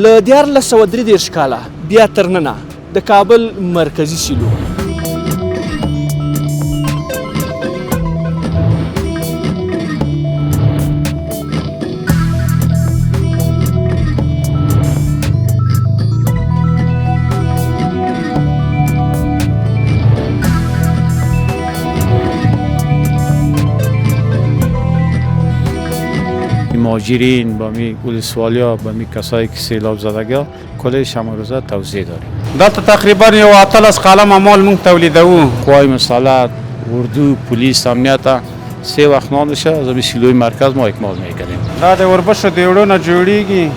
له 1433 کاله بیا تر ننه د کابل مرکزي سیلو مهاجرین با می ولسوالیا با می کسایی که سیلاب زدگان کل شب روزه توزیع داریم. دلته تقریبا یو 18 قالم مال مونږ تولیدوو. قوای مسلح، اردو، پلیس، امنیت 3 وخت نانشه از این سیلوی مرکز ما اکمال میکنیم. دا د وربشو دیوړو نه جوړیږي.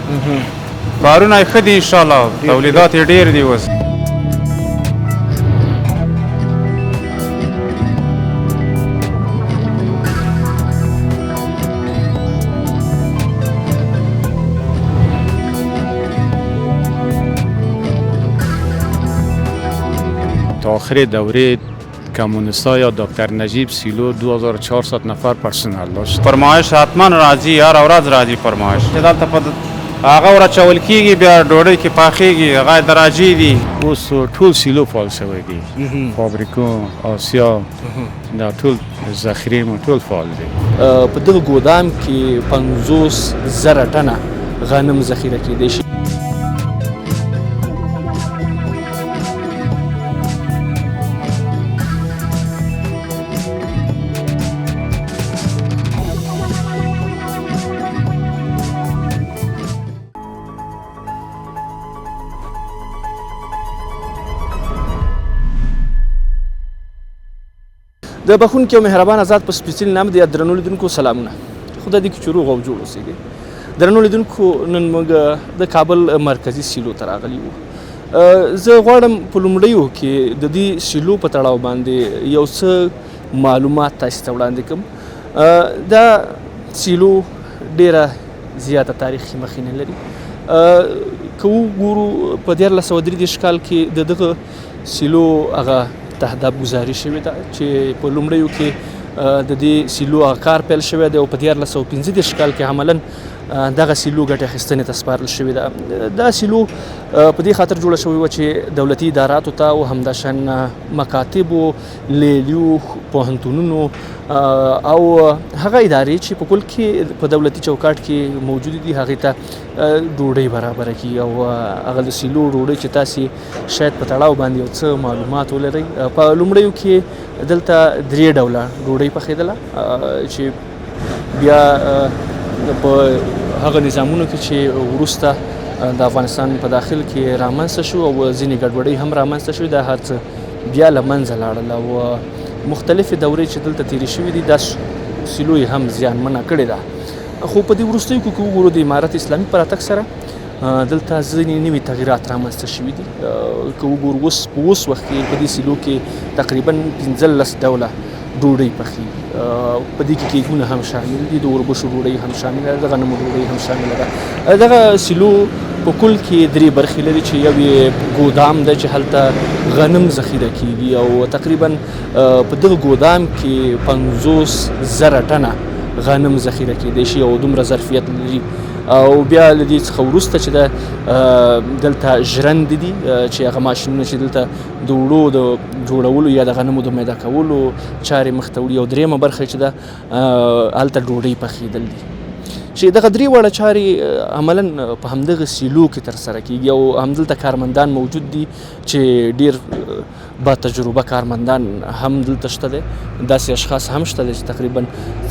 کارونه ښه دي ان شاء الله. تولیدات یې ډیر دي اوس. تا آخر دوره کمونیستا یا دکتر نجیب سیلو 2400 نفر پرسنل داشت. فرمایش حتما راځي هر ورځ راځي فرمایش. دلته په هغه ورچول کیږي بیا ډوډۍ کې پاخیږي هغه دراجې دي. اوس ټول سیلو فعال شوی دي. فابریکو آسیا دا ټول ذخیره مو ټول فعال دي. په دغه ګودام کې 50,000 ټنه غنم ذخیره کیدی شي. د بخونکي او مهربان آزاد په سپیڅلي نام د درنو لیدونکو سلامونه. خدای دې چې روغ او جوړ اوسئ. درنو لیدونکو نن موږ د کابل مرکزي سیلو ته راغلي وو. زه غواړم په لومړیو کې د دې سیلو په تړاو باندې یو څه معلومات تاسو ته وړاندې کړم. دا سیلو ډیره زیاته تاریخي مخینه لري. که وګورو په 1433 کال کې د دغه سیلو هغه تهداب گزاري شوې ده چې په لومړیو کې د دې سیلو هغه کار پیل شوی دی او په 1435 کال کې عملاً دغه سیلو ګټې اخیستنې ته سپارل شوې ده. دا سیلو په دې خاطر جوړه شوې وه چې دولتي اداراتو ته او همداشان مکاتبو، لیلیو، پوهنتونونو او هغه ادارې چې په کل کې په دولتي چوکاټ کې موجود دي هغې ته ډوډۍ برابره کړي او هغه د سیلو ډوډۍ چې تاسې شاید په تړاو باندې یو څه معلومات ولرئ. په لومړیو کې دلته 3 ډوله ډوډۍ پخېدله چې بیا په هغه نظامونو کې چې وروسته د افغانستان په داخل کې رامنځته شو او ځینې ګډوډۍ هم رامنځته شوې. دا هر څه بیا له منځه لاړل او مختلفې دورې چې دلته تېرې شوې دي دا سیلو یې هم زیانمنه کړې ده. خو په دې وروستیو کې که وګورو د امارت اسلامي په راتګ سره دلته ځینې نوي تغیرات رامنځته شوي دي. که وګورو اوس په اوس وخت کې په دې سیلو کې تقریبا 15 ډوله ډوډۍ پخېږي. په دې کې کیکونه هم شامل دي، د وربشو ډوډۍ هم شامله ده، د غنمو ډوډۍ هم شامله ده. دغه سیلو په کل کې 3 برخې لري چې یو یې ګودام ده چې هلته غنم ذخیره کیږي او تقریبا په دغه ګودام کې 50,000 ټنه غنم ذخیره کیدی شي او دومره ظرفیت لري. او بیا له دې څخه وروسته چې د دلته ژرند دي چې هغه ماشینونه چې دلته د اوړو د جوړولو یا د غنمو د میده کولو چارې مخ ته وړي او درېیمه برخه چې ده هلته ډوډۍ پخېدل دي چې دغه 3 واړه چارې عملاً په همدغه سیلو کې ترسره کیږي او همدلته کارمندان موجود دي چې ډیر با تجربه کارمندان هم دلته شته دي. داسې اشخاص هم شته دي چې تقریبا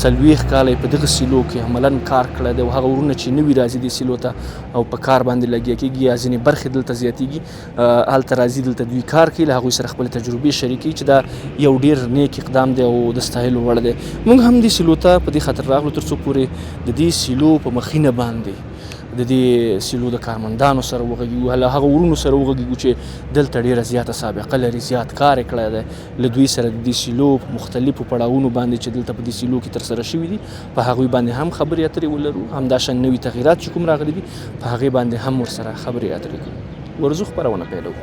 40 کاله په دغه سیلو کې عملاً کار کړی دی او هغه ورونه چې نوي راځي دې سیلو ته او په کار باندې لګیا کیږي یا ځینې برخې دلته زیاتیږي هلته راځي دلته دوی کار کوي، له هغوی سره خپلې تجربې شریکوي چې دا یو ډیر نیک اقدام دی او د ستایلو وړ دی. موږ هم دې سیلو ته په دې خاطر راغلو تر څو پورې د دې سیلو په مخینه باندې د دې سیلو د کارمندانو سره وغږیږو، له هغه ورونو سره وغږیږو چې دلته ډیره زیاته سابقه لري، زیات کار یې کړی دی. له دوی سره د دې سیلو په مختلفو پړاوونو باندې چې دلته په دې سیلو کې ترسره شوي دي په هغوی باندې هم خبرې اترې ولرو. همداشان نوي تغیرات چې کوم راغلي دي په هغې باندې هم ورسره خبرې اترې کوو. ورځو خپرونه پیلوو.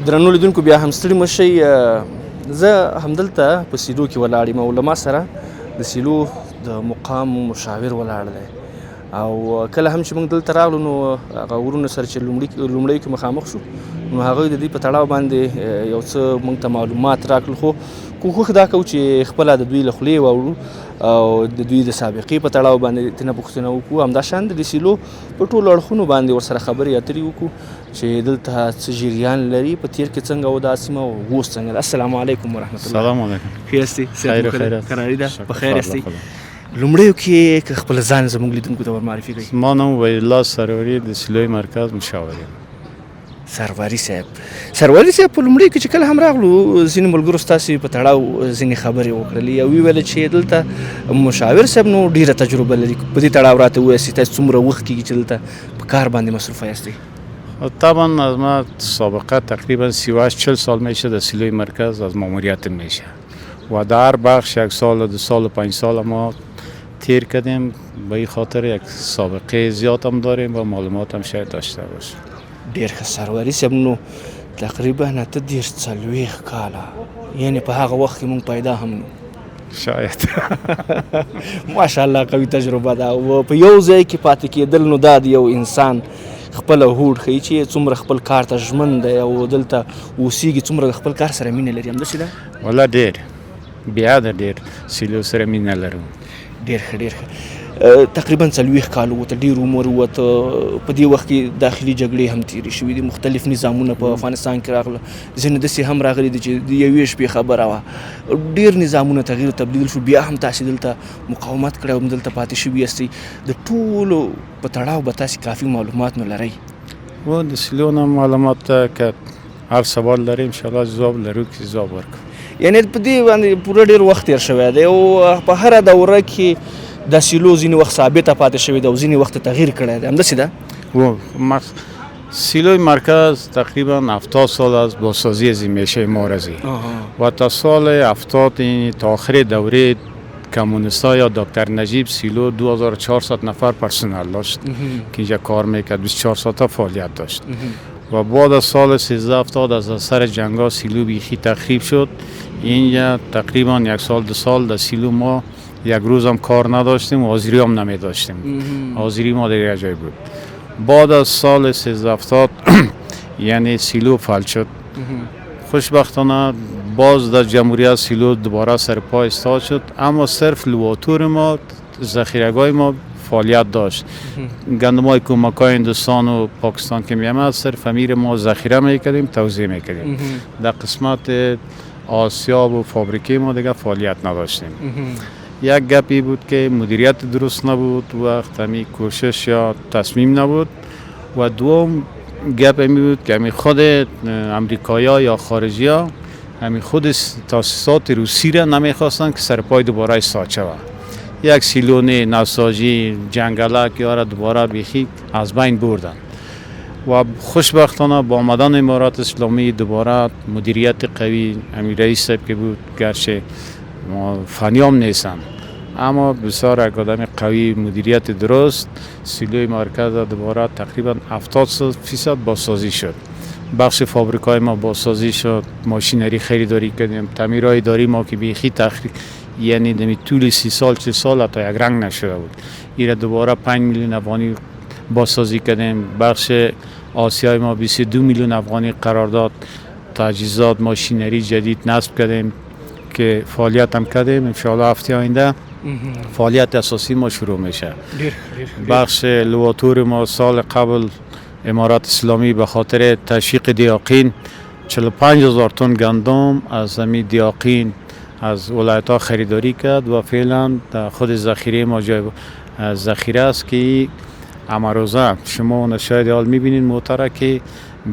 درنو لیدونکو بیا هم ستړي مه شئ. زه همدلته په سیلو کې ولاړ یم او له ما سره د سیلو د مقام مشاور ولاړ دی او کله هم چې موږ دلته راغلو نو هغه ورونه سره چې لومړی کې مخامخ شو نو هغوی د دې په تړاو باندې یو څه موږ ته معلومات راکړل، خو کوښښ دا کوو چې خپله د دوی له خولې واورو او د دوی د سابقې په تړاو باندې ترېنه پوښتنه وکړو، همداشان د سیلو په ټولو اړخونو باندې ورسره خبرې اترې وکړو چې دلته څه جریان لري، په تیر کې څنګه و دا سیمه او اوس څنګه ده. السلام علیکم ورحمت الله. سلام علیکم. ښه یاستئ؟ خیر خیرات. قراري ده؟ په خیر یاستئ؟ لومړیو کې که خپل ځان زموږ لیدونکو ته ور معرفي کړئ. ما نام وحید الله سروری د سیلوی مرکز مشاور یم. سروری صاحب په لومړیو کې چې کله هم راغلو ځینې ملګرو ستاسې په تړاو ځینې خبرې وکړلې او ویې ویل چې دلته مشاور صاحب نو ډېره تجربه لري، په دې تړاو راته ووایاست چې تاسو څومره وخت کېږي چې دلته په کار باندې مصروفه یاستئ؟ طبعا از ما سابقه تقریبا 38-40 سال میشه در سیلوی مرکز از ماموریت میشه و در بخش 1 سال و 2 سال و 5 سال ما تیر کردیم، به این خاطر یک سابقه زیاد هم داریم و معلومات هم شاید داشته باشیم. ډېر ښه سروری صاحب، نو تقریبا 40 کاله، یعنی په هغه وخت کې مونږ پیدا هم نو. شاید ماشاءالله قوي تجربه ده او په یو ځای کې پاتې کېدل نو دا د یو انسان خپله هوډ ښیي چې څومره خپل کار ته ژمن دی او دلته اوسېږي، څومره د خپل کار سره مینه لري. همداسې ده؟ والا ډېر بیاده ډېر سیلو سره مینه لرم. ډېر ښه. تقریبا 40 کال وته، ډېر عمر وته، په دې وخت کې داخلي جګړې هم تېرې شوي دي، مختلف نظامونه په افغانستان کې راغله، ځینې داسې هم راغلي دي چې د یوې شپې خبره وه، ډېر نظامونه تغییر تبدیل شو، بیا هم تاسې دلته مقاومت کړی او دلته پاتې شوي یاستئ. د ټولو په تړاو به تاسې کافي معلومات نو لرئ؟ و د سیلو نه معلومات که هر سوال لري انشاءالله جواب لرو که جواب ورکو. یعنې په دې باندې پوره ډېر وخت تېر شوی دی او په هره دوره کې د سیلو ځینې وخت ثابته پاتې شوې ده او ځینې وخت تغییر کړی دی، همداسې ده؟ سیلوی مرکز تقریبا 70 سال از بازسازی از این میشه مارزی و تا سال 70 تا آخر دوره کمونیستا یا دکتر نجیب سیلو 2400 نفر پرسنل داشت که اینجا کار میکرد، 24 ساعته فعالیت داشت و بعد از سال 1370 از اثر جنگا سیلو بیخی تخریب شد. اینجا تقریبا 1 سال 2 سال در سیلو ما یک روز هم کار نداشتیم و حاضری هم نمی داشتیم، حاضری ما در جای بود. بعد از سال 1370 یعنی سیلو فعال شد. خوشبختانه باز در جمهوریت سیلو دوباره سرپا استاد شد، اما صرف لواتور ما ذخیره‌گاه ما فعالیت داشت. گندمای کمکای هندوستان و پاکستان که میامد صرف امیر ما ذخیره میکردیم، توزیع میکردیم. در قسمت آسیا و فابریکه ما دیگه فعالیت نداشتیم. یک گپی بود که مدیریت درست نبود، وقت همی کوشش یا تصمیم نبود و دوم گپ همی بود که همی خود امریکایا یا خارجی ها همی خود تاسیسات روسی را نمیخواستن که سرپای دوباره استاد شود. یک سیلونه نساجی جنگلک یا دوباره بیخی از بین بردن و خوشبختانه با آمدن امارات اسلامی دوباره مدیریت قوی امیر رئیس صاحب که بود، گرچه فنیام نیستن اما بسیار یک آدم قوی، مدیریت درست، سیلوی مرکز دوباره تقریبا 70% بازسازی شد. بخش فابریکای ما بازسازی شد، ماشینری خریداری کردیم، تعمیرهای اداری ما که بیخی تخریب یعنی دمی طول 30 سال 40 سال تا یک رنگ نشده بود، این دوباره 5 میلیون افغانی بازسازی کردیم. بخش آسیای ما 22 میلیون افغانی قرار داد، تجهیزات ماشینری جدید نصب کردیم که فعالیت هم کردیم. انشاءالله هفته آینده فعالیت اساسی ما شروع میشه. بخش لواتور ما سال قبل امارات اسلامی به خاطر تشویق دیاقین 45,000 تن گندم از زمین دیاقین از ولایت ها خریداری کرد و فعلا خود ذخیره ما جای ذخیره است که امروزه شما شاید حال میبینید موتره که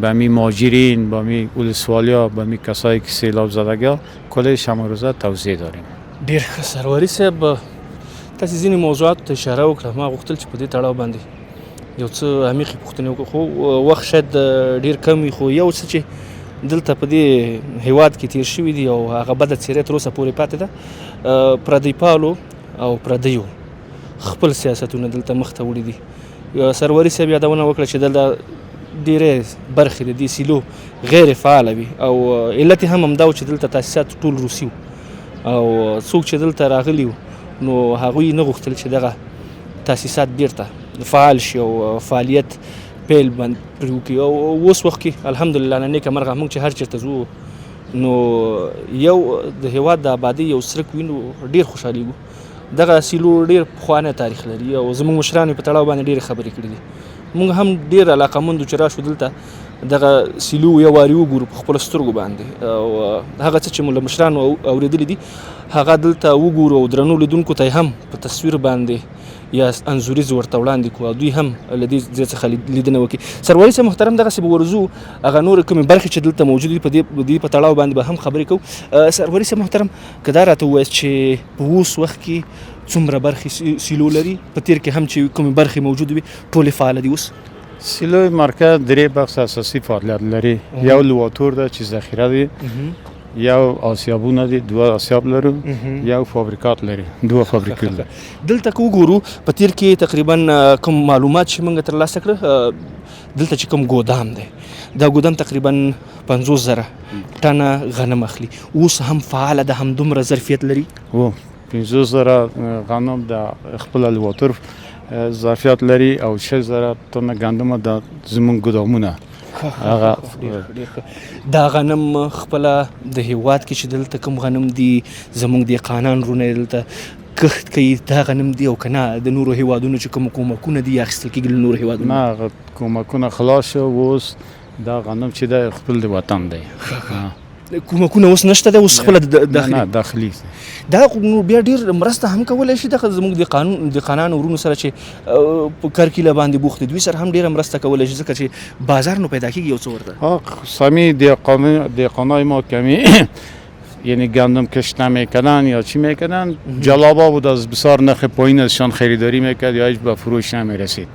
به می ماجرین، به می ولسوالیا، به می کسایی که سیلاب زدگی کلش امروزه توزیع داریم. ډېر ښه سروری صاحب، تاسې ځینې موضوعاتو ته اشاره وکړه، ما غوښتل چې په دې تړاو باندې یو څه عمیقې پوښتنې وکړو، خو وخت شاید ډېر کم وي، خو یو څه چې دلته په دې هیواد کې تیر شوي دي او هغه بده څیرې تر اوسه پورې پاتې ده، پردی پالو او پردیو خپل سیاستونه دلته مخ ته وړي دي. سروری صاحب یادونه وکړه چې دلته ډېرې برخې د دې سیلو غیر فعاله وي او علت هم همدا و چې دلته تاسیسات ټول روسي وو او څوک چې دلته راغلي وو نو هغوی نه غوښتل چې دغه تاسیسات بیرته فعال شي او فعالیت پیل باندې پرې وکړي او اوس وخت کې الحمدلله نیکه مرغه موږ چې هر چېرته ځو نو یو د هېواد د آبادۍ یو څرک وینو ډېر خوشحالېږو دغه سیلو ډېر پخوانی تاریخ لري او زموږ مشرانو په تړاو باندې ډېرې خبرې کړي دي موږ هم ډېر علاقمند چې راشو دلته دغه سیلو یو واري وګورو په خپلو سترګو باندې او هغه څه چې مو له مشرانو اورېدلي دي هغه دلته وګورو او درنو لیدونکو ته هم په تصویر باندې یا انځوریز ورته وړاندې کړو او دوی هم له دې ځای څخه لیدنه وکړي سروالي صاحب محترم دغسې به ورځو هغه نورې کومې برخې چې دلته موجود دي په دې په تړاو باندې به هم خبرې کوو سروالي صاحب محترم که دا راته ووایاست چې په اوس وخت کې څومره برخې سیلو لري په تیر کې هم چې کومې برخې موجود وي ټولې فعاله دي اوس سیلوی مرکز درې بخش اساسي فعالیت لري یو لواتور ده چې ذخیره دي یو آسیابونه دي دوه آسیاب لرو یو فابریکات لري دوه فابریکې لري دلته که وګورو په تیر کې تقریبا کوم معلومات چې موږ ترلاسه کړه دلته چې کوم ګودام دی دا ګودام تقریبا 50,000 ټنه غنم اخلي اوس هم فعاله ده هم دومره ظرفیت لري 50,000 غنم د خپل لواتور ظرفیت لري او 6,000 ټنه ګندم د زموږ ګودامونه هغه دا غنم خپل د هیواد کې چې دلته کوم غنم دي زموږ د قانون رونه دلته کښت کوي دا غنم دی او کنه د نورو هیوادونو چې کوم کومکونه دي اخیستل کېږي له نورو هیوادونو نه کومکونه خلاص شو اوس دا غنم چې د خپل د وطن دی کومکونه اوس نشته ده اوس خپل داخلي دا نو بیا ډیر مرسته هم کولای شي دغه زموږ د قانون ورونو سره چې په کرکیله باندې بوخت دوی سره هم ډیره مرسته کولای شي ځکه چې بازار نو پیدا کیږي یو څه ورته سامی د قانون ما کمی یعنی گندم کشت نمیکنن یا چی میکنن جلابا بود از بسیار نرخ پایین ازشان خریداری میکرد یا هیچ به فروش نمیرسید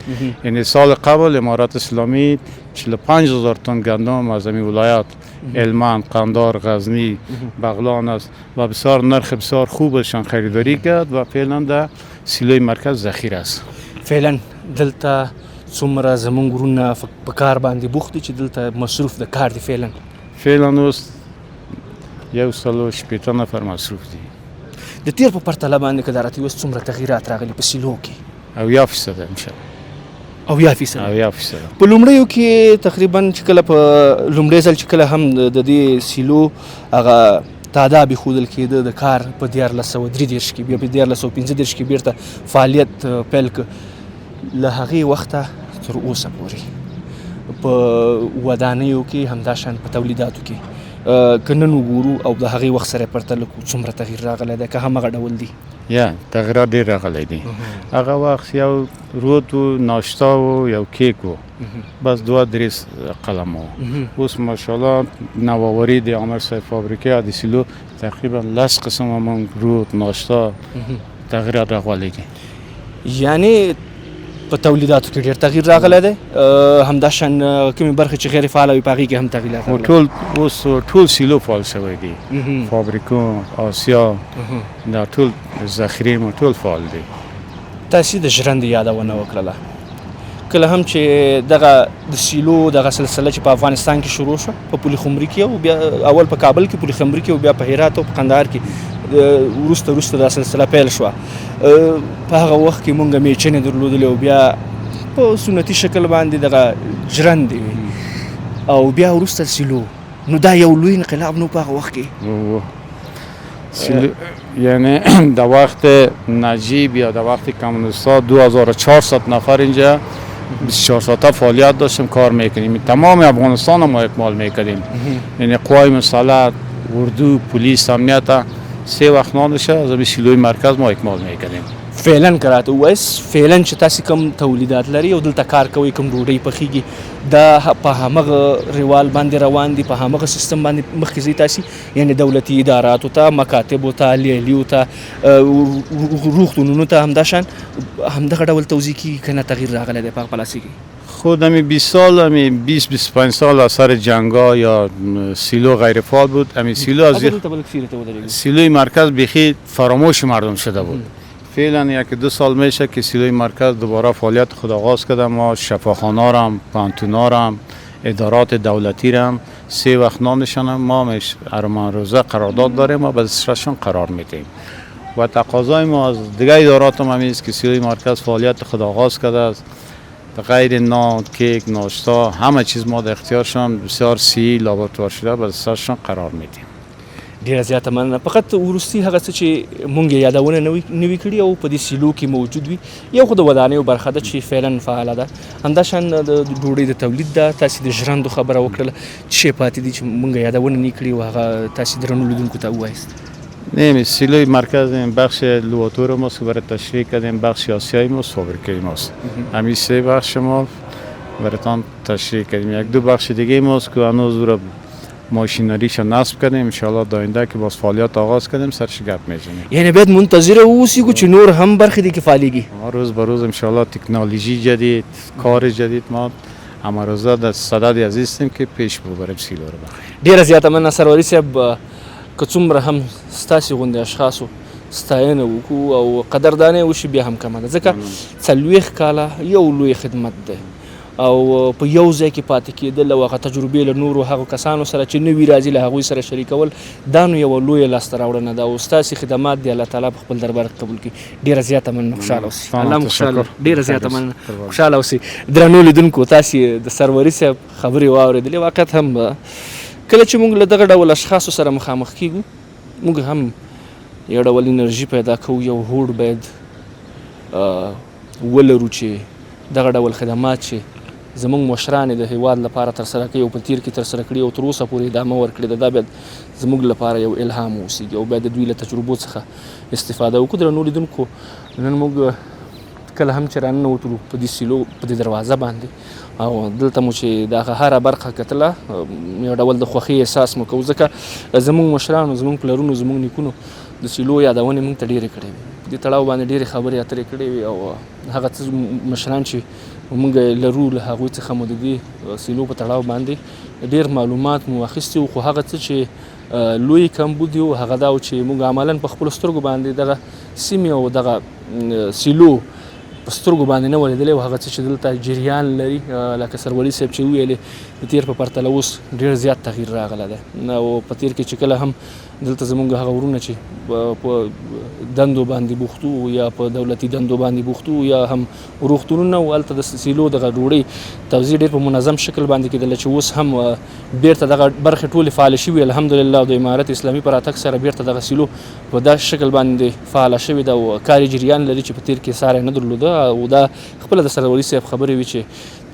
یعنی سال قبل امارات اسلامی 45,000 تن گندم از این ولایات هلمند، قندهار، غزنی، بغلان است و بسیار نرخ بسیار خوب ازشان خریداری کرد و فعلا در سیلوی مرکز ذخیره است فعلا دلته څومره زمونږ ورونه په کار باندې بوخت دي چې دلته مصروف د کار دي فعلا اوس 160 نفر مصروف دي د تیر په پرتله باندې که دا راته اوس څومره تغییرات راغلي په سیلو کې او 1% انشاءالله 1% په لومړیو کې تقریبا چې کله په لومړی ځل چې کله هم د دې سیلو هغه تعداد ښودل کېده د کار په 1433 کې بیا په 1435 کې بیرته فعالیت پیل کړ له هغې وخته تر اوسه پورې په ودانیو کې همداشان په تولیداتو کې که نن وګورو او د هغې وخت سره پرتله کړو څومره تغییر راغلی دی که همغه ډول دی یا تغییرات ډېر راغلی دی هغه وخت یو رود و ناشتا و یو کیک و بس 2-3 قلم و اوس ماشاءالله نوآوری د عامر صاحب فابریکه د سیلو تقریبا 10 قسم من رود ناشتا تغییرات راغلی دی یعنی په تولیداتو کې ډېر تغییر راغلی دی همداشان کومې برخې چې غیر فعاله وي په هغې کې هم تغییر راغلی ټول سیلو فعال شوی دی فابریکو آسیا دا ټول ذخیرې مو ټول فعال دی تاسې د ژرندې یادونه وکړله کله هم چې دغه د سیلو دغه سلسله چې په افغانستان کې شروع شوه په پل خمري کې او بیا اول په کابل کې پل خمري کې او بیا په هرات او په قندهار کې وروسته دا سلسله پیل شوه په هغه وخت کې مونږ میچنې درلودلې او بیا په سنتي شکل باندې دغه ژرندې وي او بیا وروسته سیلو نو دا یو لوی انقلاب نو په هغه وخت کې یعنی در وقت نجیب یا در وقت کمونیستا 2400 نفر اینجا 24 ساعته فعالیت داشتیم کار میکنیم تمام افغانستان ما اکمال میکردیم یعنی قوای مسلح اردو پلیس امنیت 3 وخت نانشه از سیلوی مرکز ما اکمال میکردیم فعلا کراته وایس فعلا چې تاسو کوم تولیدات لري او دلته کار کوي کوم ډوډۍ پخېږي دا په همغه روال باندې روان دي په همغه سیستم باندې مخکې ځي تاسو یعنی دولتي اداراتو ته مکاتبو ته لیلیو ته روغتونونو ته همداشان همدغه ډول توزیع کې کنه تغییر راغلی دی په پالیسي کې خودم 20 سال همین 20-25 سال از سر جنگا یا سیلو غیر فعال بود همین سیلو از سیلوی مرکز بخی فراموش مردم شده بود فعلا 1-2 سال میشه که سیلوی مرکز دوباره فعالیت خود آغاز کرده. ما شفاخانه رم، پانتونا رم، ادارات دولتی رم 3 وقت نامشان ما هر روزه قرارداد داریم و به دسترسشان قرار میدیم و تقاضای ما از دیگه ادارات هم همین است که سیلوی مرکز فعالیت خود آغاز کرده است. غیر نان، کیک، ناشتا همه چیز ما در اختیارشان بسیار صحی لابراتوار شده به دسترسشان قرار میدیم. ډیره زیاته مننه. فقط وروستي هغه څه چې مونږ یادونه نوي کړي او په دې سیلو کې موجود وي، یو خو د ودانیو برخه ده چې فعلا فعاله ده، همداشان د ډوډۍ د تولید ده. تاسې د ژرندو خبره وکړله، څه شی پاتې دي چې مونږ یادونه نه کړي او هغه تاسې درنو لیدونکو ته ووایست؟ نمی سیلوی مرکز بخش لواتور ماست که برای تشریح کردیم، بخش آسیایی ماست، فابریکه ماست. همین 3 بخش ما برایتان تشریح کردیم. 1-2 بخش دیگه ماست که هنوز رو ماشینریش نصب کردیم. انشاءالله داینده که باز فعالیت آغاز کردیم سرش گپ میزنیم. یعنی باید منتظر اوسیگو چې نور هم برخې دي که فعالیږي؟ ما روز به روز انشاءالله تکنولوژی جدید، کار جدید ما همه روزه در صدد عزیزیم که پیش ببریم سیلو رو. ډیره زیاته مننه سروري صاحب. که څومره هم ستاسې غوندې اشخاصو ستاینه وکړو او قدردانۍ وشي بیا هم کمه ده، ځکه 40 کاله یو لوی خدمت دی او په یو ځای کې پاتې کېدل او هغه تجربې له نورو هغو کسانو سره چې نوي راځي له هغوی سره شریکول، دا نو یوه لویه لاسته راوړنه ده او ستاسې خدمات دی الله تعالی په خپل دربار کې قبول کړي. ډېره زیاته مننه، خوشحاله اوسئ. الله مو خوشحاله. ډېره زیاته مننه، خوشحاله اوسئ. درنو لیدونکو، تاسې د سروري صاحب خبرې واورېدلې. واقعیت هم کله چې موږ له دغه ډول اشخاصو سره مخامخ کیږو، موږ هم یو ډول انرژي پیدا کوو، یو هوډ باید ولرو چې دغه ډول خدمات چې زموږ مشران د هیواد لپاره ترسره کوي او په تیر کې ترسره کړي او تر اوسه پورې ادامه ورکړې ده، دا باید زموږ لپاره یو الهام واوسیږي او باید د دوی له تجربو څخه استفاده وکړو. درنو لیدونکو، نن موږ کله هم چې راننوتلو په دې سیلو په دې دروازه باندې او دلته مو چې دغه هره برخه کتله، یو ډول د خوښۍ احساس مو کوو، ځکه زموږ مشرانو، زموږ پلرونو، زموږ نیکونو د سیلو یادونې موږ ته ډېرې کړې وي، په دې تړاو باندې ډېرې خبرې اترې کړې وي او هغه څه مشران چې موږ لرو له هغوی څخه مو د دې سیلو په تړاو باندې ډېر معلومات مو اخیستي وو. خو هغه څه چې لوی کمبود و هغه دا و چې موږ عملاً په خپلو سترګو باندې دغه سیمې او دغه سیلو په سترګو باندې نه ولیدلی او هغه څه چې دلته جریان لري، لکه سروري صاحب چې وویلې د تیر په پرتله اوس ډېر زیات تغییر راغلی دی او په تیر کې چې کله هم دلته زموږ هغه ورونه چې په دندو باندې بوخت وو یا په دولتي دندو باندې بوخت وو یا هم روغتونونه وو، هلته د سیلو دغه ډوډۍ توزیع ډېر په منظم شکل باندې کېدله چې اوس هم بیرته دغه برخې ټولې فعاله شوي الحمدلله او د امارت اسلامي په راتګ سره بیرته دغه سیلو په داسې شکل باندې فعاله شوې ده او کاري جریان لري چې په تیر کې ساری نه درلوده او دا خپله د سروري صاحب خبرې وي چې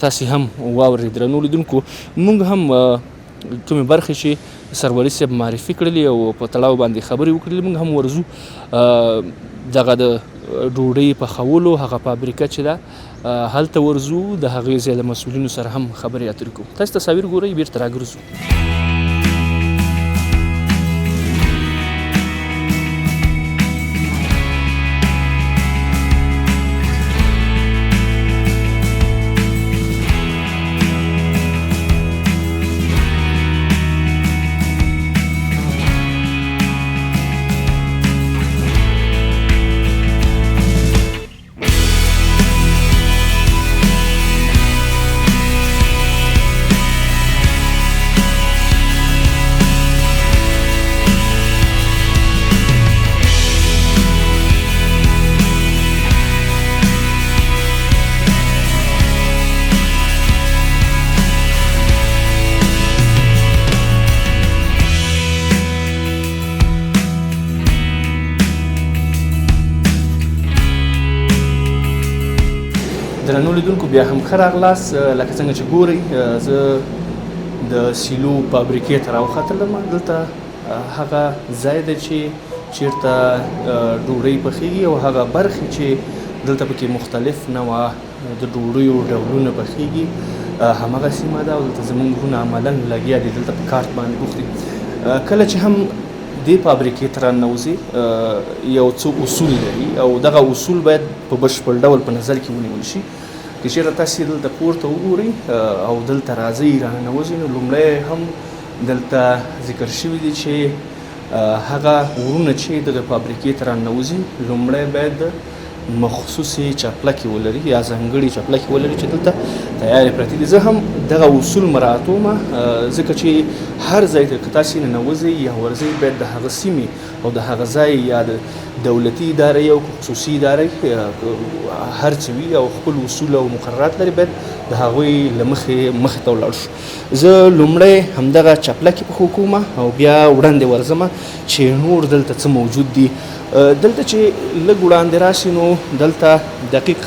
تاسې هم واورئ. درنو لیدونکو، موږ هم کومې برخې چې سروري صاحب معرفي کړلې او په تړاو باندې خبرې وکړلې، موږ هم ورځو دغه د ډوډۍ پخولو هغه فابریکه چې ده هلته ورځو، د هغې ځای له مسؤلینو سره هم خبرې اترې کوو. تاسې تصاویر ګورئ، بیرته راګرځو. درنو لیدونکو، بیا هم ښه راغلاست. لکه څنګه چې ګورئ، زه د سیلو فابریکې ته راوختلم. دلته هغه ځای دی چې چیرته ډوډۍ پخیږي او هغه برخې چې دلته پکې مختلف نوعه د ډوډیو ډولونه پخیږي همغه سیمه ده او دلته زموږ وروڼه عملاً لګیا دي، دلته په کارت باندې بوخت دي. کله چې هم دې فابریکې ته راننوځي یو څو اصول لري او دغه اصول باید په بشپړ ډول په نظر کې ونیول شي. که چېرته تاسې دلته پورته وګورئ او دلته راځئ راننوځئ، نو لومړی هم دلته ذکر شوي دي چې هغه ورونه چې دغه فابریکې ته راننوځي لومړی باید مخصوصي چپلکې ولري یا ځانګړي چپلکې ولري چې دلته تیارې پرتې دي. زه هم دغه اصول مراعاتوم ځکه چې هر ځای ته که تاسې ننوځئ یا ورځئ باید د هغه سیمې او د هغه ځای یا د دولتي ادارې او خصوصي ادارې هر څه وي او خپل اصول او مقررات لري باید د هغوی له مخې ته ولاړ شو. زه لومړی همدغه چپلکې پخې کوم او بیا وړاندې ورځم چې نور دلته څه موجود دي. دلته چې لږ وړاندې راشي نو دلته دقیق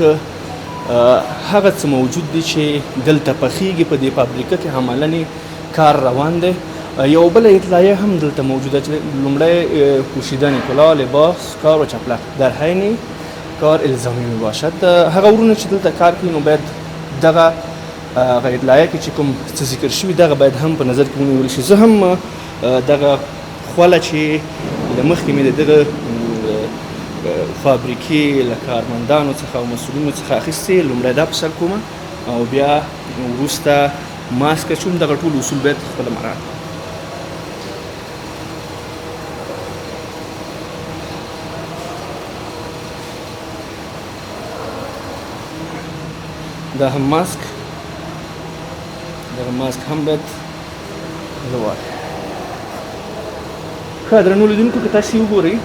هغه څه موجود دي چې دلته پخیږي په دې فابریکه کې عملاً کار روان دی. یو بله اطلاعیه هم دلته موجوده چې لومړی پوشیدن کلاه، لباس، کار و چپلک در حین کار الزامی میباشد. هغه ورونه چې دلته کار کوي نو باید دغه اطلاعیه کې چې کوم څه ذکر شوي دغه باید هم په نظر کې ونیول شي. زه هم دغه خوله چې له مخکې مې د دغه فابریکې له کارمندانو څخه او مسؤلینو څخه اخیستې لومړی دا په سر کومه او بیا وروسته ماسک اچوم. دغه ټول اصول باید خپله مراعات کړم. دا هم ماسک، دغه ماسک هم باید زه واخلم. ښه درنو لیدونکو که تاسې وګورئ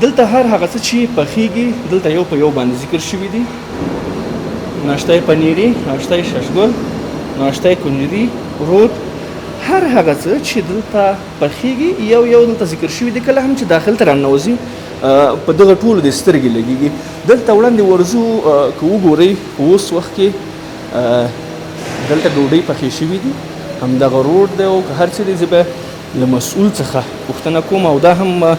دلته هر هغه څه چې پخیږي دلته یو په یو باندې ذکر شوي دي. ناشتای پنیری، ناشتای ششګل، ناشتای کنجدي، رود، هر هغه څه چې دلته پخیږي یو یو دلته ذکر شوي دي. کله هم چې داخل ته راننوځي په دغه ټولو د سترګې لګېږي. دلته وړاندې ورځو که وګورئ په اوس وخت کې دلته ډوډۍ پخې شوي دي، همدغه روډ دی او که هر څه دی. زه به له مسؤل څخه پوښتنه کوم او دا هم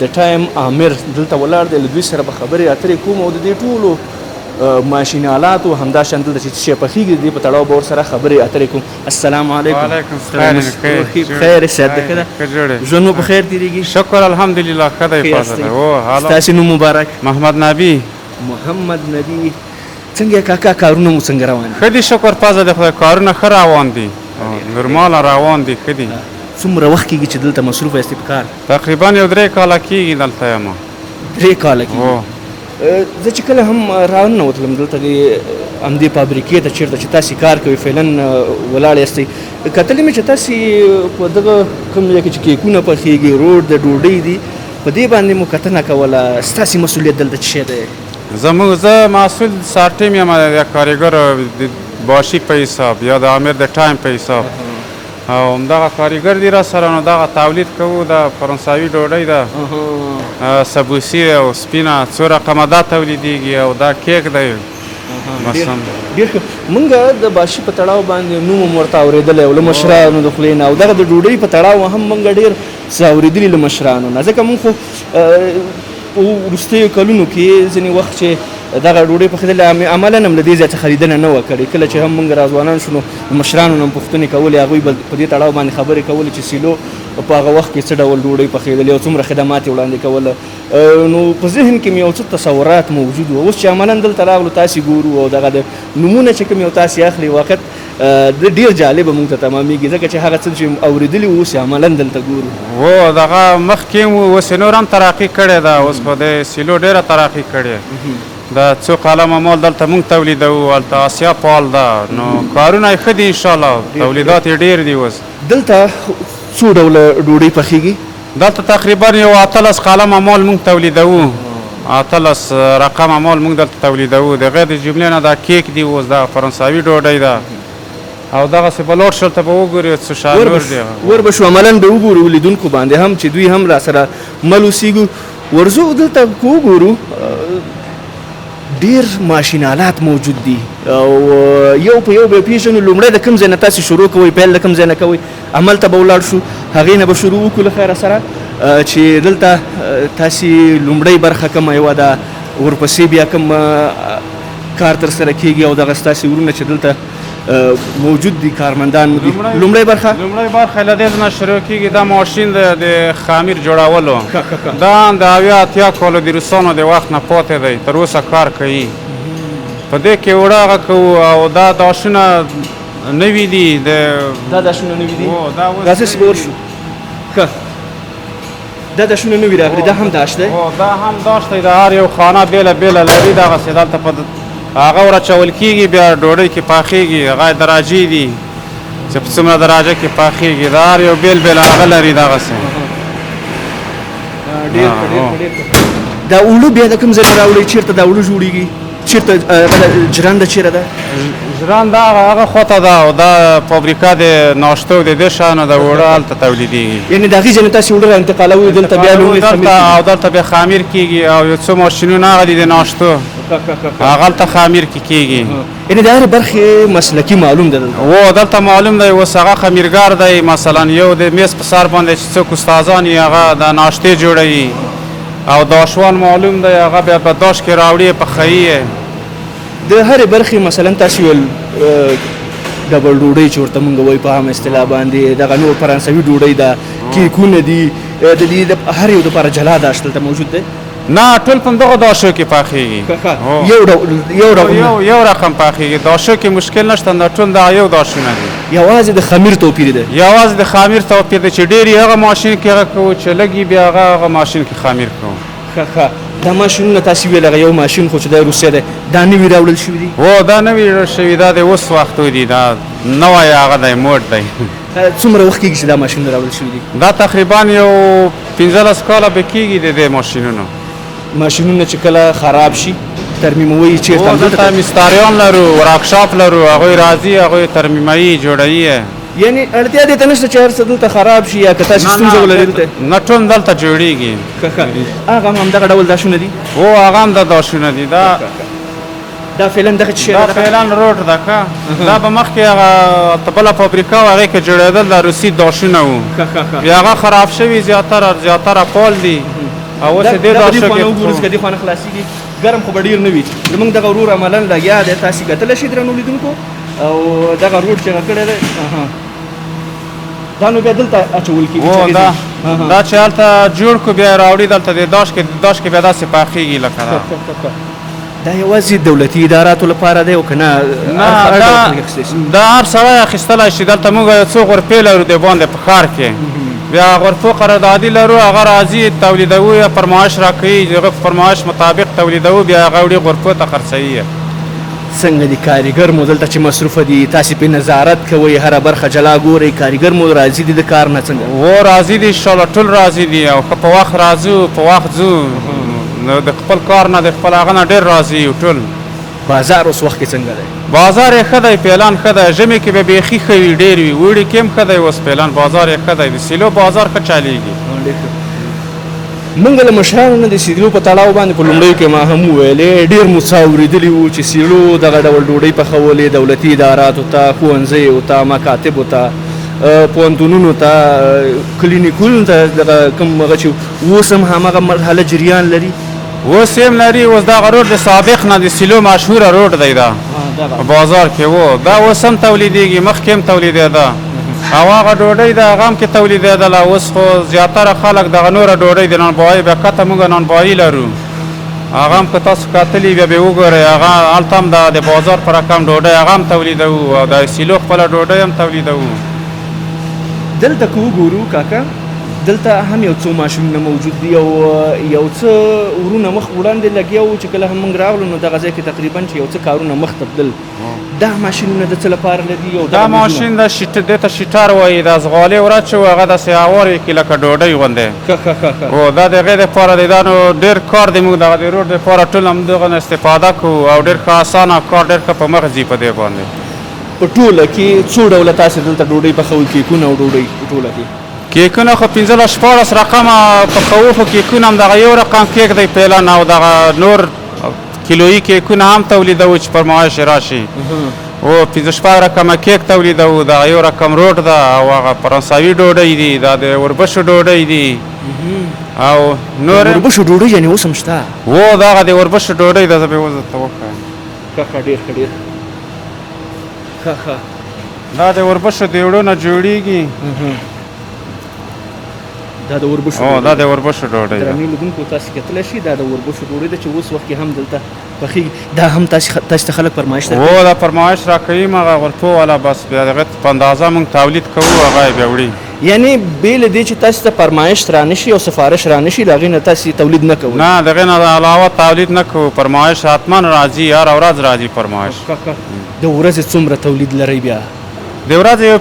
د ټایم آمر دلته ولاړ دی، له دوی سره به خبرې اترې کوم او د دې ټولو ماشین آلاتو همداشان دلته چې څه شی پخېږي د دې په تړاو به ورسره خبرې اترې کوم. السلام علیکم. وعلیکم السلام. خیر صحت ده که ده؟ ژوند مو په خیر تېرېږي؟ شکر الحمدلله ښه دی. ستاسې نوم مبارک؟ محمد نبی. محمد نبی. څنګه کاکا کارونه مو څنګه روان دي؟ ښه دي شکر پزه د خدای کارونه ښه روان دي، نورماله روان دي، ښه دي. څومره وخت کېږي چې دلته مصروفه یاستې په کار؟ تقریبا یو 3 کاله کېږي دلته یم. 3 کاله کېږي. زه چې کله هم راننوتلم دلته همدې فابریکې ته چېرته چې تاسې کار کوئ فعلا ولاړ یاستئ، کتلې مې چې تاسې په دغه کوم ځای کې چې کیکونه پخېږي، روډ د ډوډۍ دي، په دې باندې مو کتنه کوله. ستاسې مسؤلیت دلته څه شی دی؟ زه مسؤل سارټیم یم د کارګر د باشي په حساب یا د امیر د ټایم په حساب او همدغه کارګر دي را سره. نو دغه تولید کوو د فرانسوي ډوډۍ ده، سبوسي او سپینه څو رقمه دا تولیدېږي او دا کیک دی. ډېر ښه. موږ د باشي په تړاو باندې نوم هم ورته اورېدلی او له مشرانو د خولې نه او دغه د ډوډۍ په تړاو هم موږ ډېر څه اورېدلي له مشرانو نه، ځکه موږ خو په وروستیو کلونو کې ځینې وخت چې دغه ډوډۍ پخېدلې عملاً هم له دې ځای څخه لیدنه نه وه کړې. کله چې هم موږ راځوانان شو نو مشرانو نه هم پوښتنې کولې، هغوی به په دې تړاو باندې خبرې کولې چې سیلو په هغه وخت کې څه ډول ډوډۍ پخېدلې او څومره خدمات یې وړاندې کوله. نو په ذهن کې مې یو څه تصورات موجود وو. اوس چې عملاً دلته راغلو تاسې ګورو او دغه د نومونه چې کوم یو تاسې اخلي وخت ډېر جالبه موږ ته تمامېږي، ځکه چې هغه څه چې اورېدلي وو اوس یې عملاً دلته ګورو. و دغه مخکې اوس یې نور هم ترقي کړې ده، اوس خو د سیلو ډېره ترقي کړې. د څو قلمه مال دلته موږ تولیدوو، هلته آسیا پال ده، نو کارونه یې ښه دي انشاءالله، تولیدات یې ډېر دي. اوس دلته څو ډوله ډوډۍ پخېږي؟ دلته تقریبا یو 18 قلمه مال موږ تولیدوو، 18 رقمه مال موږ دلته تولیدوو. د هغې د جملې نه دا کیک دی، اوس دا فرانسوي ډوډۍ ده او دغسې به لوډ شل ته به وګورې څه شان نور دی. ور به شو عملاً به وګورو لیدونکو باندې هم چې دوی هم را سره مل اوسېږو. ورځو دلته که وګورو ډېر ماشین آلات موجود دي او یو په یو به پېژنو. لومړی د کوم ځای نه تاسې شروع کوئ، پیل د کوم ځای نه کوئ؟ عمل ته به ولاړ شو، هغې نه به شروع وکړو له خیره سره چې دلته تاسې لومړۍ برخه کومه یوه ده، ورپسې بیا کوم کار ترسره کېږي او دغه ستاسې ورونه چې دلته موجود دي کارمندان دي. لومړی برخه له دې نه شروع کېږي. دا ماشین د خمیر جوړولو، دا د 70 کالو د روسانو د وخت نه پاتې دی، تر اوسه کار کوي. په دې کې اوړه هغه کوو او دا داشونه نوي دي. دا داشونه نوي دي؟ داسې به ورشو. ښه دا داشونه نوي راغلي دا هم داش دی او دا هم داشت دی د هر یو خانه بیله بیله لري دغسې دلته په هغه ورچول کېږي بیا ډوډۍ کې پاخېږي هغه درجې دي چې په څومره درجه کې پاخېږي د هر یو بیل بیل هغه لري دغسې ډېر دا اوړه بیا د کوم ځای نه راوړئ چېرته دا اوړه جوړېږي چېرته جرنده چېرې ده ژرنده هغه خواته ده او دا فابریکه د ناشتو د دې شیانو د اوړه هلته تولیدېږي یعنې د هغې ځای نه تاسې اوړه را انتقالوئ دلته بیا لومړی خمیر او دلته بیا خامیر کېږي او یو څو ماشینونه هغه دي د ناشتو هغه هلته خامیر کې کېږي یعنې د هرې برخې مسلکي معلوم ده دلته و دلته معلوم دی اوس هغه خمیرګر دی مثلا یو د میز په سر باندې چې څوک استادان یې هغه د ناشتې جوړوي او داشوان معلوم دی هغه بیا په داش کې راوړي پخوي یې د هرې برخې مثلا تاسې ویل ډبل ډوډۍ چې ورته مونږ وایو په عامه اصطلاح باندې دغه نور فرانسوي ډوډۍ ده کیکونه دي د دې د هر یو دپاره جلا داش دلته موجود دی نه ټول په دغه داشو کې پخېږي یو رقم پخېږي داشو کې مشکل نشته نه ټول دا یو داشونه دي یوازې د خمیر توپیر دی یوازې د خمیر توپیر دی چې ډېر هغه ماشین کې هغه کوو چې لږ بیا هغه ماشین کې خمیر کوو دا ماشینونه تاسې ویل هغه یو ماشین خو چې د روسیه دی دا نوي راوړل شوي دي هو دا نوي شوي دا د اوس وختو دي دا نوی هغه دی موډ دی څومره وخت کېږي چې دا ماشینونه راوړل شوي دي دا تقریبا یو 15 کاله به کېږي د دې ماشینونو ماشینونه چې کله خراب شي ترمیموي چېرته دلته مستریان لرو ورکشاپ لرو هغوی راځي هغوی ترمیموي جوړوي یعنی اړتیا دې ته نشته چې هر څه دلته خراب شي یا که تاسې ستونزه ولرئ دلته نه ټول دلته جوړېږي هغه هم همدغه ډول داشونه دي هو هغه هم دا داشونه دي دا فعلا دغه څه دا فعلا روډ ده که دا به مخکې هغه بله فابریکه و هغې کې جوړېدل د روسي داشونه وو بیا هغه خراب شوي زیاتره پال دي او اوس یې دې داشو کې دې خوا نه خلاصېږي ګرم خو به ډېر نه وي زموږ دغه ورور عملا لګیا دی تاسې کتلی شئ درنو لیدونکو او دغه روډ چې هغه کړی دی دا نو بیا دلته اچول کېږي دا چې هلته جوړ کړو بیا یې راوړي دلته د داش کې بیا داسې پاخېږي لکه دا یوازې دولتي اداراتو لپاره دی او که نه دا هر سړی اخیستلی شي دلته موږ یو څو غرفې لرو د باندې په ښار کې بیا غرفو قراردادي لرو هغه راځي تولیدوو یا فرمایش راکوي د هغه فرمایش مطابق تولیدوو بیا هغه وړي غرفو ته خرڅوي څنګه دي کارګر مو دلته چې مصروفه دي تاسې پرې نظارت کوئ هره برخه جلا ګورئ کارګر مو راضي دي د کار نه څنګه و راضي دي انشاءالله ټول راضي دي او که په وخت راځو په وخت ځو نو د خپل کار نه د خپل هغه نه ډېر راضي یو ټول بازار اوس وخت کې څنګه دی بازار یې ښه دی پلان ښه دی ژمي کې به بیخي ښه وي ډېر وي اوړي کې هم ښه دی اوس پلان بازار یې ښه دی د سیلو بازار ښه چلیږي موږ له مشرانو نه د سیلو په تړاو باندې په لومړیو کې ما هم وویلې ډېر مو څه اورېدلي وو چې سیلو دغه ډول ډوډۍ پخولې دولتي اداراتو ته ښوونځیو ته مکاتبو ته پوهنتونونو ته کلینیکونو ته دغه کوم هغه چې اوس هم همغه مرحله جریان لري اوس هم لري اوس دغه روډ د سابق نه د سیلو مشهوره روډ دی دا بازار کې و دا اوس هم تولیدېږي مخکې هم تولیدېده او هغه ډوډۍ د هغه هم کې تولیدېدله اوس خو زیاتره خلک دغه نوره ډوډۍ د نانبایي بیا کته موږ نانبایي لرو هغه هم که تاسو کتلي بیا به وګورئ هغه هلته هم د بازار په رقم ډوډۍ هغه هم تولیدوو او د سیلو خپله ډوډۍ هم تولیدوو دلته که وګورو کاکا دلته هم یو څو ماشینونه موجود دي او یو څه ورونه مخ وړاندې لګیا وو چې کله هم موږ راغلو نو دغه ځای کې تقریبا چې یو څه کارونه مخ ته تلل دا ماشینونه د څه لپاره لدي دا ماشین د دې ته شیټر وایي دا ځغالې ورچ و هغه داسې هوار یې کړي لکه ډوډۍ غوندې او دا د هغې دپاره دی دا نو ډېر کار دی موږ دغه د روډ دپاره ټول همدغه نه استفاده کوو او ډېر ښه اسانه کار ډېر ښه په مخ ځي په دې باندې په ټوله کې څو ډوله تاسې دلته ډوډۍ پخوئ کیکونه او ډوډۍ په ټوله کې کیکونه خو 15-14 رقمه پخوو خو کیکونه هم دغه یو رقم کیک دی پهلن او دغه نور کیلویي کیکونه هم تولیدوو چې فرمایش یې راشي او 15 رقمه کیک تولیدوو دغه یو رقم روټ ده او هغه فرانسوي ډوډۍ دي دا د وربشو ډوډۍ دي او نور وربشو ډوډۍ یعنې اوس هم شته و دغه د وربشو ډوډۍ ده زه به اوس درته وښایم ډېر ښه ډېر ښه دا د وربشو د اوړو نه جوړېږي دا د وربشو دا د وربشو ډوډۍ ده درنو لیدونکو تاسې کتلی شئ دا د وربشو ډوډۍ ده چې اوس وخت کې هم دلته پخېږي دا هم تاسې ته خلک فرمایش و دا فرمایش راکوي مغه غرفو والا بس بیا دغه په اندازه موږ تولید کوو هغه یې بیا وړي یعنی بې له دې چې تاسو ته فرمایش رانشي او سفارش رانشي د هغې نه تاسې تولید نه کوئ؟ نه د هغې نه علاوه تولید نه کوو فرمایش حتما راځي هره ورځ راځي فرمایش د ورځې څومره تولید لرئ بیا؟ د ورځې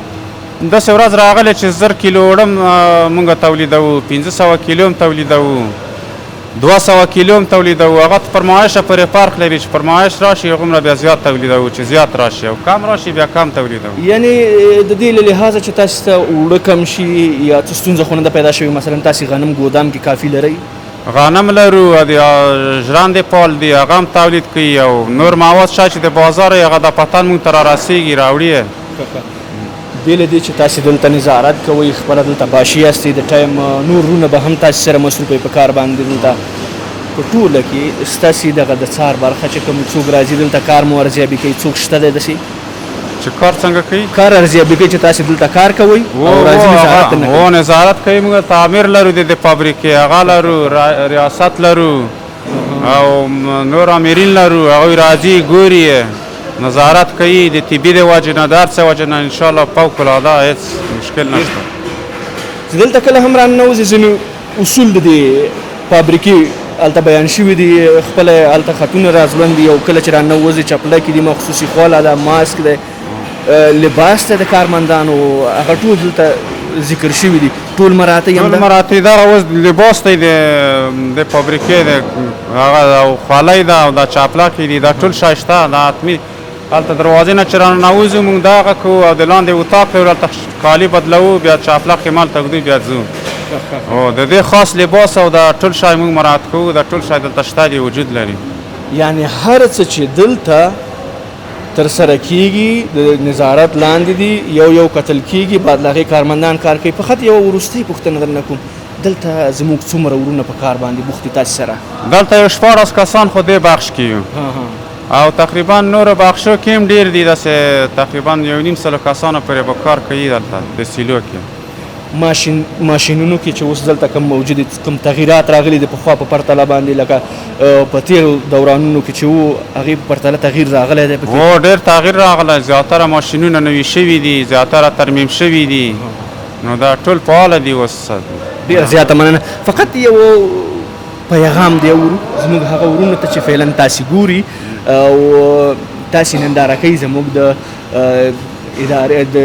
داسې ورځ راغلی چې 1000 کیلو اوړه مونږ تولیدوو 500 کیلو هم تولیدوو 200 کیلو هم تولیدوو هغه فرمایشه پورې فرق لري چې فرمایش راشي هغومره بیا زیات تولیدوو چې زیات راشي او کم راشي بیا کم تولیدوو یعنی د دې له لحاظه چې تاسو ته اوړه کم شي یا څه ستونزه خو نه ده پیدا شوې مثلا تاسې غنم ګودام کې کافي لرئ؟ غنم لرو د ژرندې پال دی هغه هم تولید کوي او نور مواد شته چې د بازار یې هغه د پتن مونږ ته رارسېږي راوړي یې بې له دې چې تاسې دلته نظارت کوئ خپله دلته باشي یاستئ د ټایم نور وروڼه به هم تاسې سره مصروفه په کار باندې دلته په ټوله کې ستاسې دغه د څار برخه چې کوم څوک راځي دلته کار مو ارزیابي کوي څوک شته دی داسې چې کار څنګه کوي کار ارزیابي کوي چې تاسې دلته کار کوئ او راځي نظارت نه کوي؟ نظارت کوي موږ تعمیر لرو د فابریکې هغه لرو ریاست لرو او نور آمرین لرو هغوی راځي ګوري نظارت کوي د طبي د وجې نه د هر څه وجې نه انشاءالله فوق العاده هېڅ مشکل نشته چې دلته کله هم راننوځي ځینې اصول د دې فابریکې هلته بیان شوي دي خپله هلته خطونه راځوړند دي او کله چې راننوځي چپلکې دي مخصوصي خوله ده ماسک دی لباس ته د کارمندانو هغه ټول دلته ذکر شوي دي ټول مراتع هم ده؟ مراتع دغه اوس لباس دی د فابریکې دی هغه خولۍ ده او دا چاپلاکې دي دا ټول شی شته دا حتمي هلته دروازې نه چې راننوځو مونږ دا هغه کوو او د لاندې اتاق لرو هلته کالي بدلوو بیا چاپلاک یې مالته ږدو بیا ځو او د دې خاص لباس او دا ټول شی مونږ مراعات کوو دا ټول شی دلته شته دی وجود لري یعنی هر څه چې دلته ترسره کیږي د نظارت لاندې دي یو قتل کیږي بعد له هغې کارمندان کار کوي فقط یوه وروستۍ پوښتنه درنه کوم دلته زموږ څومره وروڼه په کار باندې بوخت دي تاسې سره؟ دلته یو 14 کسان خو دې بخش کې یو او تقریبا نورو بخشو کې هم ډېر دي داسې تقریبا 1.5 کسانو پورې به کار کوي دلته د سیلو کې ماشینونو کې چې اوس دلته کوم موجود دي کوم تغییرات راغلي دي پخوا په پرتله باندې لکه په تېرو دورانونو کې چې وو هغې په پرتله تغییر راغلی دی پکې؟ هو ډېر تغییر راغلی زیاتره ماشینونه نوي شوي دي زیاتره ترمیم شوي دي نو دا ټول فعاله دي اوس ډېره زیاته مننه فقط یو پیغام دی زموږ هغه وروڼو ته چې فعلا تاسې ګوري او تاسې ننداره کوي زموږ د ادارې د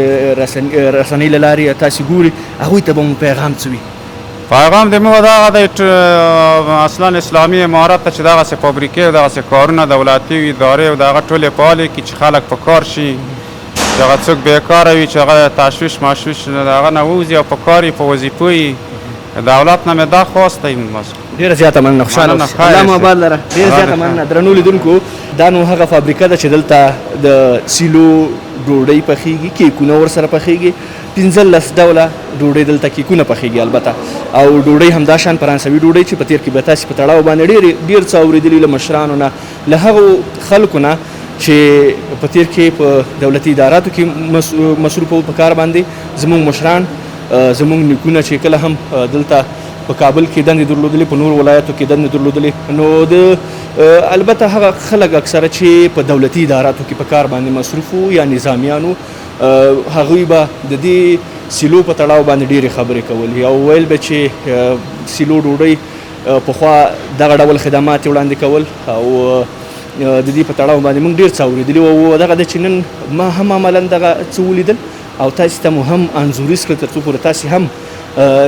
رسنۍ له لارې تاسې ګوري هغوی ته به مو پیغام څه وي؟ پیغام د موږ دغه دی اصلا اسلامي امارت ته چې دغسې فابریکې او دغسې کارونه دولتي ادارې او د هغه ټولې فعالې کړي چې خلک په کار شي چې هغه څوک بېکاره وي چې هغه تشویش مشویش د هغه نه ووځي او په کار یې په وظیفو یې دولت نه مې دا خواست دی ډېره زیاته مننه خوشحاله اوسئ الله مو آباد لره ډېره زیاته مننه درنو لیدونکو دا نو هغه فابریکه ده چې دلته د سیلو ډوډۍ پخیږي کیکونه ورسره پخیږي 15 ډوله ډوډۍ دلته کیکونه پخیږي البته او ډوډۍ همدا شان فرانسوي ډوډۍ چې په تېر کې به تاسې په تړاو باندې ډېر څه اورېدلي له مشرانو نه له هغو خلکو نه چې په تېر کې په دولتي اداراتو کې مصروف وو په کار باندې زموږ مشران زموږ نیکونه چې کله هم دلته په کابل کې دندې درلودلې په نور ولایاتو کې دندې درلودلې نو د البته هغه خلک اکثره چې په دولتي اداراتو کې په کار باندې مصروف وو یا نظامیانو هغوی به د دې سیلو په تړاو باندې ډېرې خبرې کولې او ویل به چې سیلو ډوډۍ پخوا دغه ډول خدمات یې وړاندې کول او د دې په تړاو باندې موږ ډېر څه اورېدلي او دغه ده چې نن ما هم عملا دغه څه ولیدل او تاسې ته مو هم انځوریز کړل تر څو پورې تاسې هم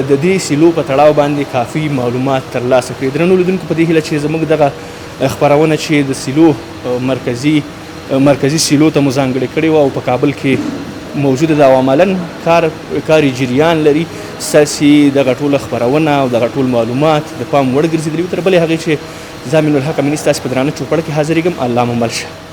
د دې سیلو په تړاو باندې کافي معلومات ترلاسه کړئ درنو لیدونکو په دې هیله چې زموږ دغه خپرونه چې د سیلو مرکزي سیلو ته مو ځانګړې کړې وه او په کابل کې موجوده ده او عملا کاري جریان لري ستاسې دغه ټوله خپرونه او دغه ټول معلومات د پام وړ ګرځېدلي وي تر بلې هغې چې زامن الحق امیني ستاسې په درانه چوپړ کې حاضرېږم الله مو مل شه